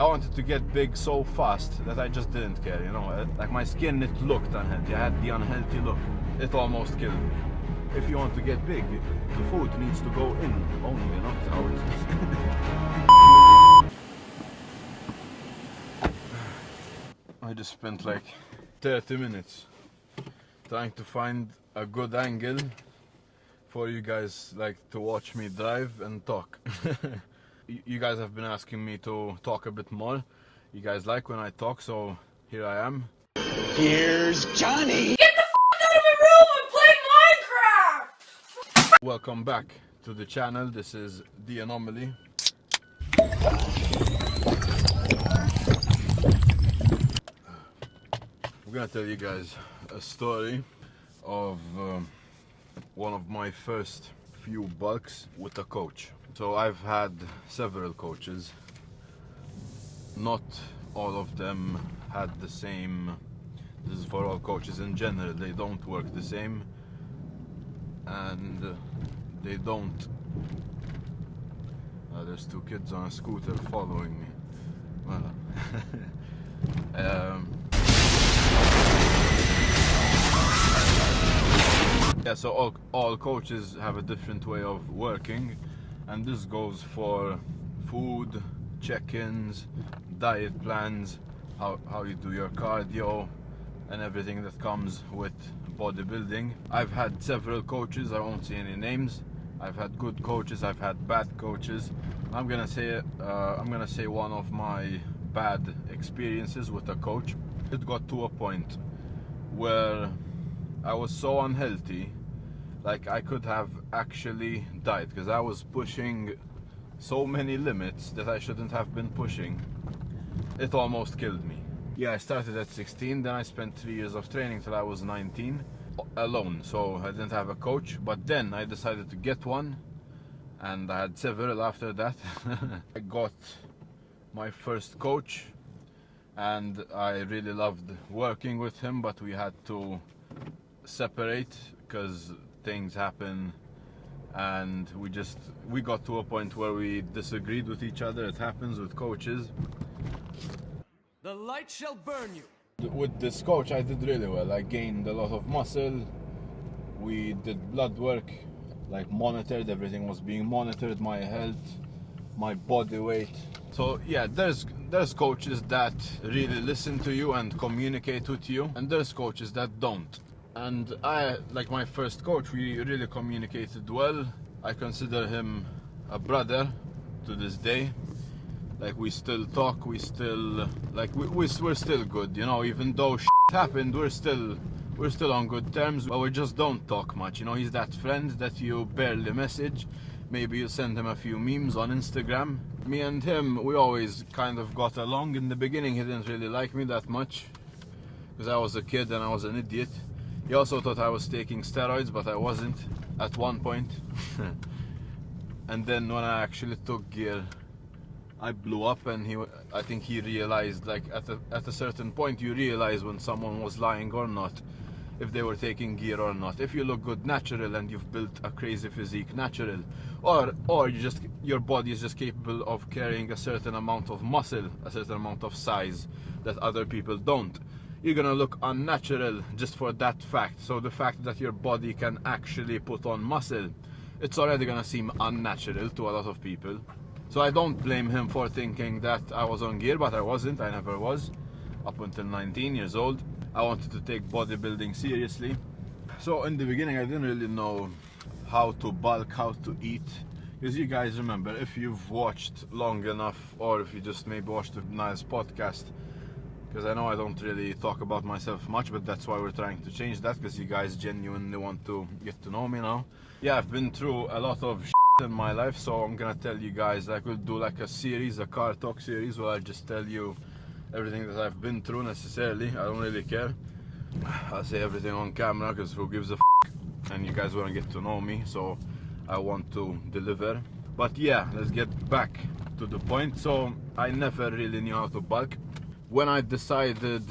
I wanted to get big so fast that I just didn't care, you know. Like my skin, it looked unhealthy. I had the unhealthy look. It almost killed me. If you want to get big, the food needs to go in only, not out. I just spent like 30 minutes trying to find a good angle for you guys like to watch me drive and talk. You guys have been asking me to talk a bit more. You guys like when I talk, so here I am. Here's Johnny! Get the f*** out of my room and play Minecraft! Welcome back to the channel. This is the Anomaly. I'm gonna tell you guys a story of one of my first few bulks with a coach. So I've had several coaches. Not all of them had the same. This is for all coaches in general. They don't work the same, and they don't. There's two kids on a scooter following me. Well, yeah, so all coaches have a different way of working, and this goes for food, check-ins, diet plans, how you do your cardio, and everything that comes with bodybuilding. I've had several coaches, I won't say any names. I've had good coaches, I've had bad coaches. I'm gonna say one of my bad experiences with a coach. It got to a point where I was so unhealthy, like I could have actually died, because I was pushing so many limits that I shouldn't have been pushing. It almost killed me. Yeah, I started at 16, then I spent 3 years of training till I was 19, alone, so I didn't have a coach. But then I decided to get one, and I had several after that. I got my first coach, and I really loved working with him, but we had to separate because things happen, and we got to a point where we disagreed with each other. It happens with coaches. The light shall burn you. With this coach I did really well. I gained a lot of muscle. We did blood work, like monitored, everything was being monitored, my health, my body weight. So yeah, there's coaches that really listen to you and communicate with you, and there's coaches that don't. And I, like my first coach, we really communicated well. I consider him a brother to this day. Like we still talk, we still like we're still good, you know. Even though shit happened, we're still on good terms, but we just don't talk much, you know. He's that friend that you barely message. Maybe you send him a few memes on Instagram. Me and him, we always kind of got along. In the beginning, he didn't really like me that much because I was a kid and I was an idiot. He also thought I was taking steroids, but I wasn't at one point. And then when I actually took gear, I blew up, and I think he realized, like at a certain point you realize when someone was lying or not, if they were taking gear or not. If you look good natural and you've built a crazy physique natural, or your body is just capable of carrying a certain amount of muscle, a certain amount of size that other people don't, you're gonna look unnatural just for that fact. So the fact that your body can actually put on muscle, it's already gonna seem unnatural to a lot of people. So I don't blame him for thinking that I was on gear, but I wasn't. I never was. Up until 19 years old, I wanted to take bodybuilding seriously. So in the beginning, I didn't really know how to bulk, how to eat. Because you guys remember, if you've watched long enough, or if you just maybe watched a nice podcast, because I know I don't really talk about myself much, but that's why we're trying to change that, because you guys genuinely want to get to know me now. Yeah, I've been through a lot of in my life, so I'm gonna tell you guys, like, we'll do like a series, a car talk series, where I just tell you everything that I've been through. Necessarily, I don't really care. I'll say everything on camera, because who gives a f***, and you guys want to get to know me, so I want to deliver. But yeah, let's get back to the point. So I never really knew how to bulk. When I decided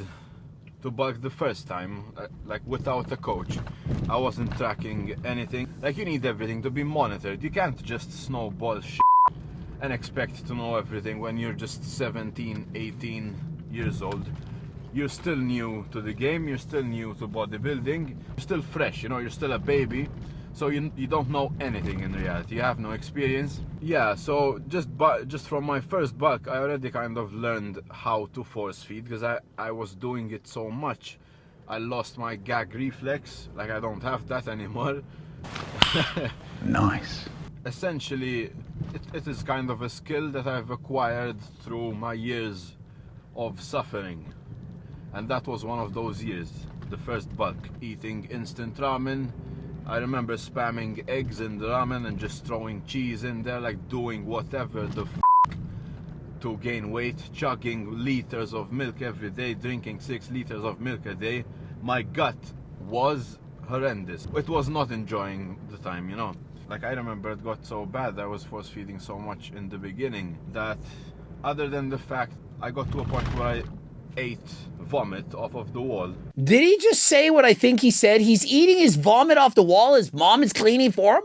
to bulk the first time, like without a coach, I wasn't tracking anything. Like, you need everything to be monitored. You can't just snowball shit and expect to know everything when you're just 17, 18 years old. You're still new to the game, you're still new to bodybuilding, you're still fresh, you know, you're still a baby. So you don't know anything in reality, you have no experience. Yeah, so just from my first bulk, I already kind of learned how to force feed, because I was doing it so much. I lost my gag reflex, like I don't have that anymore. Nice. Essentially, it is kind of a skill that I've acquired through my years of suffering. And that was one of those years, the first bulk, eating instant ramen. I remember spamming eggs in the ramen and just throwing cheese in there, like doing whatever the to gain weight, chugging liters of milk every day, drinking 6 liters of milk a day. My gut was horrendous. It was not enjoying the time, you know. Like, I remember it got so bad, I was force feeding so much in the beginning, that other than the fact I got to a point where I ate vomit off of the wall. Did he just say what I think he said? He's eating his vomit off the wall, his mom is cleaning for him?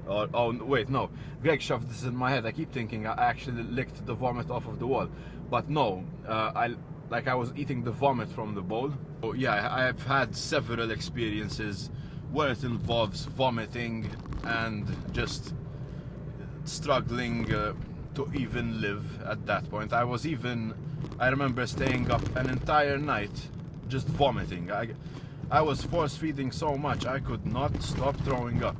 Oh wait, no. Greg shoved this in my head. I keep thinking I actually licked the vomit off of the wall. But no, I was eating the vomit from the bowl. So yeah, I have had several experiences where it involves vomiting and just struggling to even live at that point. I remember staying up an entire night just vomiting. I was force feeding so much I could not stop throwing up.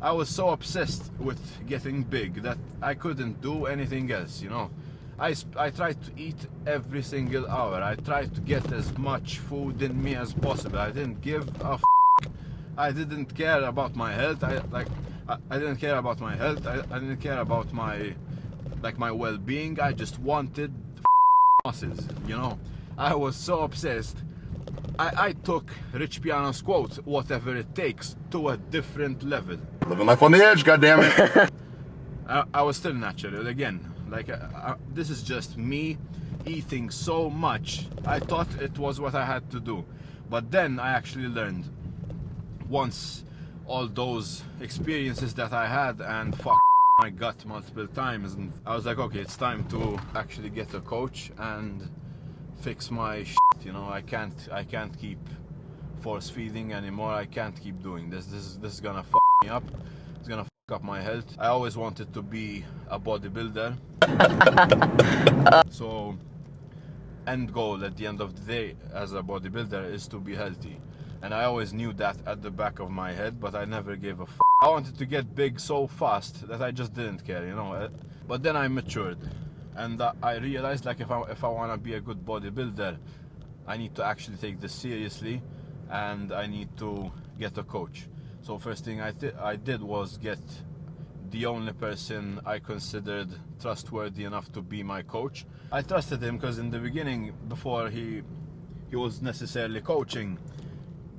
I was so obsessed with getting big that I couldn't do anything else, you know. I tried to eat every single hour. I tried to get as much food in me as possible. I didn't give a f***. I didn't care about my health. I didn't care about my health. I didn't care about my well-being. I just wanted muscles, you know. I was so obsessed. I took Rich Piano's quote, "Whatever it takes," to a different level. Living life on the edge, goddammit. I was still natural again. Like, this is just me eating so much. I thought it was what I had to do. But then I actually learned, once all those experiences that I had and my gut multiple times, and I was like, okay, it's time to actually get a coach and fix my shit, you know. I can't keep force feeding anymore. I can't keep doing this. This is gonna f me up. It's gonna f up my health. I always wanted to be a bodybuilder. So end goal at the end of the day as a bodybuilder is to be healthy. And I always knew that at the back of my head, but I never gave a f. I wanted to get big so fast that I just didn't care, you know. But then I matured. And I realized, like, if I want to be a good bodybuilder, I need to actually take this seriously, and I need to get a coach. So first thing I did was get the only person I considered trustworthy enough to be my coach. I trusted him because in the beginning, before he was necessarily coaching,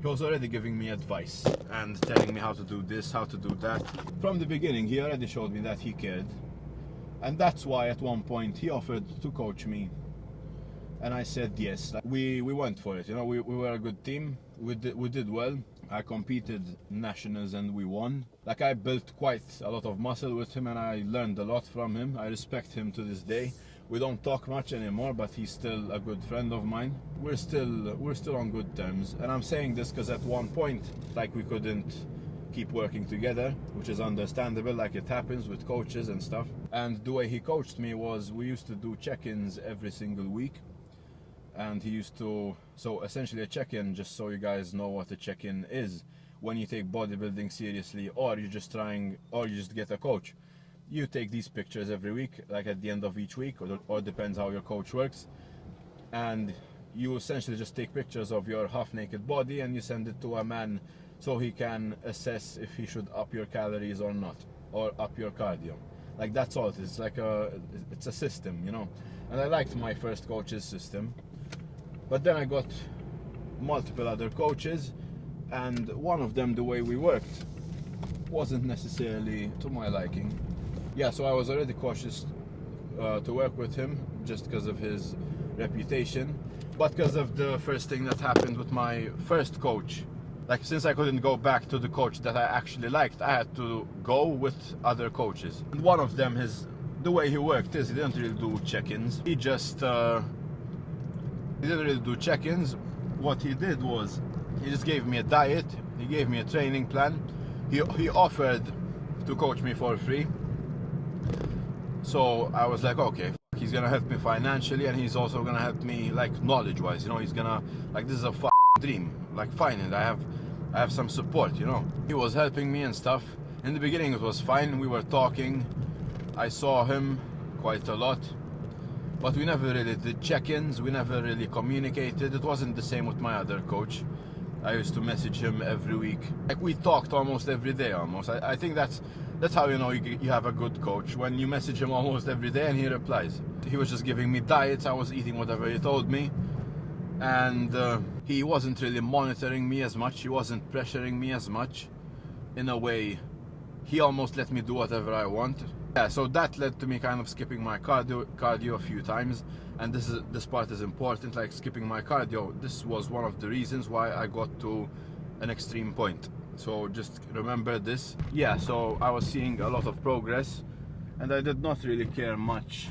he was already giving me advice and telling me how to do this, how to do that. From the beginning, he already showed me that he cared. And that's why at one point he offered to coach me. And I said yes. We went for it, you know. We were a good team. We did well. I competed nationals and we won. Like, I built quite a lot of muscle with him and I learned a lot from him. I respect him to this day. We don't talk much anymore, but he's still a good friend of mine. We're still on good terms. And I'm saying this because at one point, like, we couldn't keep working together, which is understandable, like it happens with coaches and stuff. And the way he coached me was, we used to do check-ins every single week. And he used to, so essentially a check-in, just so you guys know what a check-in is, when you take bodybuilding seriously, or you just get a coach. You take these pictures every week, like at the end of each week, or depends how your coach works. And you essentially just take pictures of your half-naked body and you send it to a man so he can assess if he should up your calories or not, or up your cardio. Like, that's all it is. Like it's a system, you know. And I liked my first coach's system. But then I got multiple other coaches, and one of them, the way we worked, wasn't necessarily to my liking. Yeah, so I was already cautious to work with him, just because of his reputation, but because of the first thing that happened with my first coach. Like, since I couldn't go back to the coach that I actually liked, I had to go with other coaches. And one of them, the way he worked is he didn't really do check-ins. He just he didn't really do check-ins. What he did was he just gave me a diet, he gave me a training plan, he offered to coach me for free. So I was like, okay, he's gonna help me financially, and he's also gonna help me like knowledge-wise, you know. He's gonna, like, this is a dream, like, fine, and I have some support, you know. He was helping me and stuff. In the beginning it was fine, we were talking, I saw him quite a lot, but we never really did check-ins, we never really communicated. It wasn't the same with my other coach. I used to message him every week. Like, we talked almost every day almost. I think that's how you know you have a good coach, when you message him almost every day and he replies. He was just giving me diets, I was eating whatever he told me, and he wasn't really monitoring me as much, he wasn't pressuring me as much. In a way, he almost let me do whatever I want. Yeah, so that led to me kind of skipping my cardio a few times, and this part is important, like skipping my cardio. This was one of the reasons why I got to an extreme point. So just remember this. Yeah, so I was seeing a lot of progress, and I did not really care much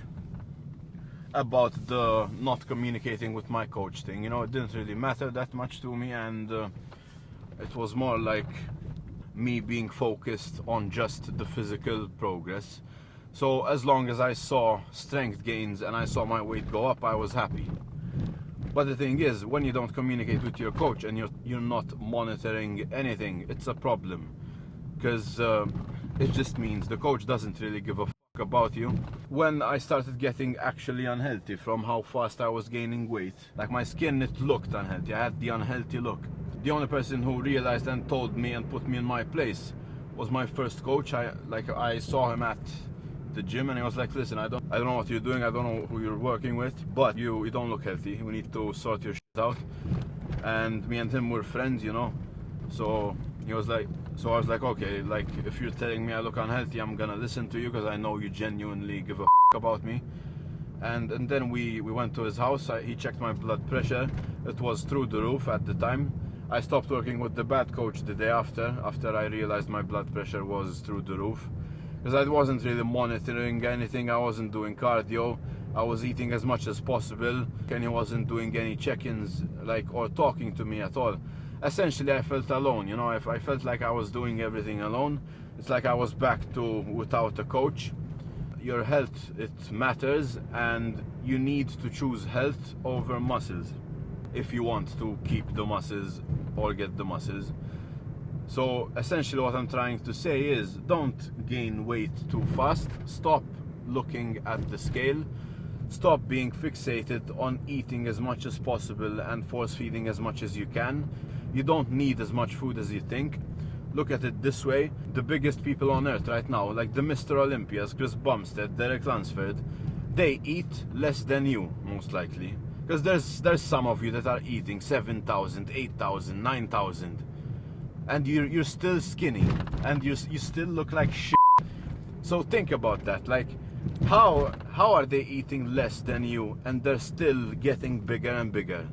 about the not communicating with my coach thing. You know, it didn't really matter that much to me, and it was more like me being focused on just the physical progress. So as long as I saw strength gains and I saw my weight go up, I was happy. But the thing is, when you don't communicate with your coach and you're not monitoring anything, it's a problem, because it just means the coach doesn't really give a fuck about you. When I started getting actually unhealthy from how fast I was gaining weight, like my skin, it looked unhealthy. I had the unhealthy look. The only person who realized and told me and put me in my place was my first coach. I saw him at the gym, and he was like, listen, I don't know what you're doing, I don't know who you're working with, but you don't look healthy, we need to sort your shit out. And me and him were friends, you know. So he was like, so I was like, okay, like, if you're telling me I look unhealthy, I'm gonna listen to you, because I know you genuinely give a fuck about me. And then we went to his house. He checked my blood pressure. It was through the roof at the time. I stopped working with the bad coach the day after I realized my blood pressure was through the roof, because I wasn't really monitoring anything. I wasn't doing cardio, I was eating as much as possible, and he wasn't doing any check-ins, like, or talking to me at all. Essentially, I felt alone, you know. I felt like I was doing everything alone. It's like I was back to without a coach. Your health, it matters, and you need to choose health over muscles if you want to keep the muscles or get the muscles. So essentially what I'm trying to say is, don't gain weight too fast. Stop looking at the scale. Stop being fixated on eating as much as possible and force feeding as much as you can. You don't need as much food as you think. Look at it this way: the biggest people on earth right now, like the Mr. Olympias, Chris Bumstead, Derek Lunsford, they eat less than you, most likely. Because there's some of you that are eating 7,000, 8,000, 9,000, and you're still skinny, and you still look like shit. So think about that. Like, how are they eating less than you and they're still getting bigger and bigger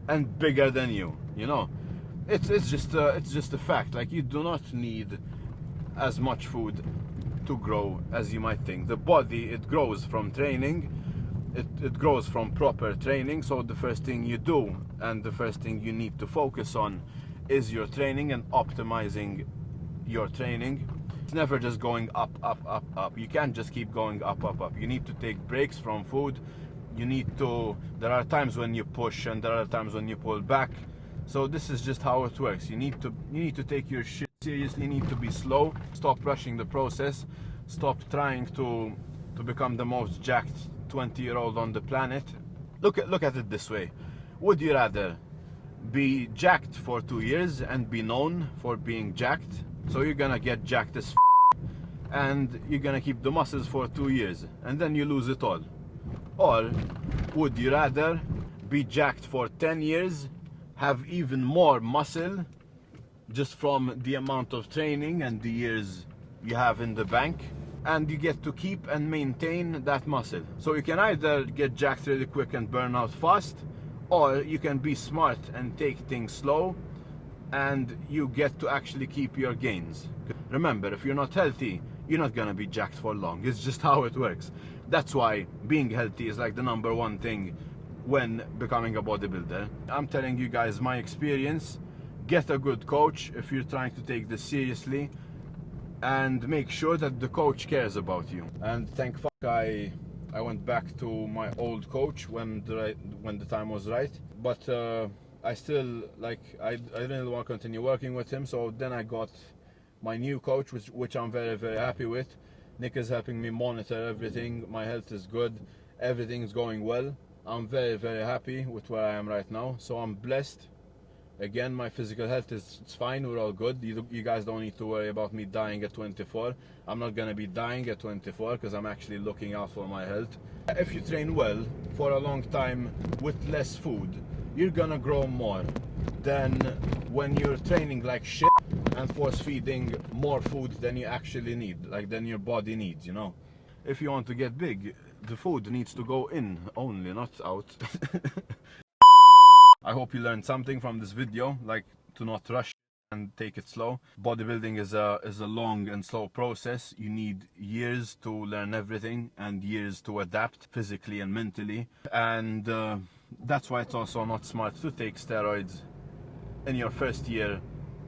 and bigger than you? You know, it's just a fact. Like, you do not need as much food to grow as you might think. The body, it grows from training. It grows from proper training. So the first thing you do and the first thing you need to focus on is your training and optimizing your training. It's never just going up, up, up, up. You can't just keep going up, up, up. You need to take breaks from food. There are times when you push and there are times when you pull back. So this is just how it works. You need to take your shit seriously. You need to be slow. Stop rushing the process. Stop trying to become the most jacked 20-year-old on the planet. Look at it this way: would you rather be jacked for 2 years and be known for being jacked, so you're gonna get jacked as and you're gonna keep the muscles for 2 years and then you lose it all? Or would you rather be jacked for 10 years, have even more muscle just from the amount of training and the years you have in the bank, and you get to keep and maintain that muscle? So you can either get jacked really quick and burn out fast, or you can be smart and take things slow and you get to actually keep your gains. Remember, if you're not healthy, you're not gonna be jacked for long. It's just how it works. That's why being healthy is like the #1 thing when becoming a bodybuilder. I'm telling you guys my experience. Get a good coach if you're trying to take this seriously, and make sure that the coach cares about you. And thank fuck I went back to my old coach when the time was right. But I still, like, I didn't want to continue working with him, so then I got my new coach, which I'm very, very happy with. Nick is helping me monitor everything. My health is good. Everything's going well. I'm very, very happy with where I am right now. So I'm blessed. Again, my physical health is fine. We're all good. You guys don't need to worry about me dying at 24. I'm not gonna be dying at 24 because I'm actually looking out for my health. If you train well for a long time with less food, you're gonna grow more than when you're training like shit and force feeding more food than you actually need, like than your body needs, you know. If you want to get big, the food needs to go in only, not out. I hope you learned something from this video, like to not rush and take it slow. Bodybuilding is a long and slow process. You need years to learn everything and years to adapt physically and mentally. And that's why it's also not smart to take steroids in your first year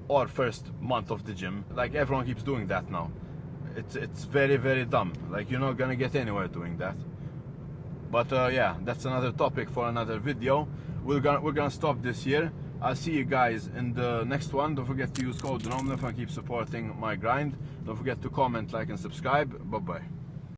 or first month of the gym. Like, everyone keeps doing that now. It's very, very dumb. Like, you're not gonna get anywhere doing that. But yeah, that's another topic for another video. We're gonna stop this here. I'll see you guys in the next one. Don't forget to use code Anomaly and keep supporting my grind. Don't forget to comment, like, and subscribe. Bye bye.